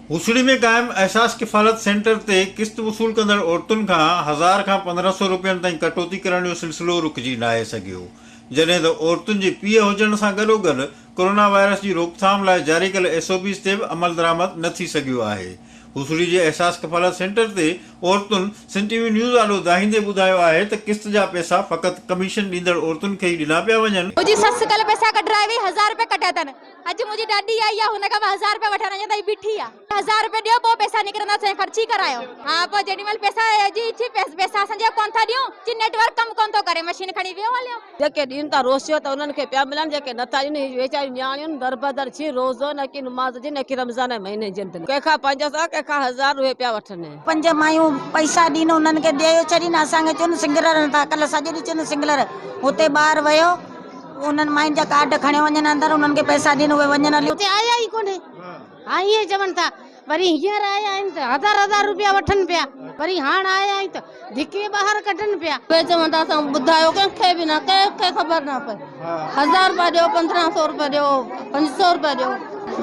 हुसड़ी में कायम एहसास किफ़ालत सेंटर ते किस्त वसूल कंदड़ औरतुनि खां 1000 खां 1500 रुपयनि ताईं कटौती करण जो सिलसिलो रुकिजी नाहे सघियो, जॾहिं त औरतुनि जे पीउ हुजण सां गॾोगॾु कोरोना वायरस जी रोकथाम लाइ जारी कयल SOPs ते बि अमल दरामद न थी सघियो आहे। हुसड़ी जे एहसास किफ़ालत सेंटर ते औरतुनि सिंध टीवी न्यूज़ आॾो दाहींदे ॿुधायो आहे त किस्त जा पैसा फ़क़ति कमीशन ॾींदड़ औरतुनि खे ई ॾिना पिया वञनि। मुझी सस कल पैसा कढाए वई 1000 रुपए कटिया अथनि। अॼु मुंहिंजी ॾाॾी आई आहे, हुन खां 1000 रुपए वठण अञा ताईं बीठी आहे। 1000 रुपए ॾियो, पोइ पैसा निकिरंदा, असां ख़र्ची करायो। हा, पोइ जेॾीमहिल पैसा जी थी पैसा असांजे कोन था ॾियूं, जी नेटवर्क कमु कोन थो करे, मशीन खणी वियो हलियो। जेके ॾींहं था रोसियो त उन्हनि खे पिया मिलनि, जेके नथा ॾियनि वेचारी न्याणियुनि दर बदर छी रोज़ो न की नमाज़ जी न की रमज़ान महीने जी कंहिंखां 500 कंहिंखां 1000 उहे पिया वठनि। 5 मायूं पैसा ॾिनो, उन्हनि खे ॾेई छॾीनि, असांखे चवनि सिंगलर नथा। कल्ह सॼो ॾींहुं चवनि सिंगलर, हुते ॿार वियो, उन्हनि मायुनि जा कार्ड खणे वञनि अंदरि, उन्हनि खे पैसा ॾिनो, उहे वञनि हली। हुते आया ई कोन्हे। हा, ईअं चवनि था। वरी हींअर आया आहिनि त 1000 रुपया वठनि पिया, वरी हाणे आया आहिनि त धिके ॿाहिरि कढनि पिया। उहे चवनि था असां ॿुधायो कंहिंखे बि न, कंहिंखे ख़बर न पए। 1000 रुपया ॾियो, 1500 रुपया ॾियो, 500 रुपया ॾियो,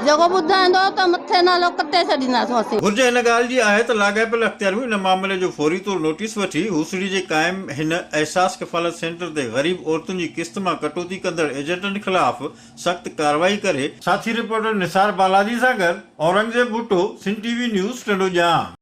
जेको ॿुधाईंदो त मथे नालो कटे छॾींदासीं। घुर्ज हिन ॻाल्हि जी आहे त लाॻापियल अख़्तियारियूं इन मामले जो फौरी तौर नोटिस वठी हुसड़ी जे क़ाइम हिन एहसास किफ़ालत सेंटर ते ग़रीब औरतुनि जी किस्त मां कटौती कंदड़ एजेंटनि ख़िलाफ़ सख़्त कार्रवाई करे। साथी रिपोर्टर निसार बालाजी सां गॾु औरंगज़ेब भुट्टो, सिंध टीवी न्यूज़, टंडोॼाम।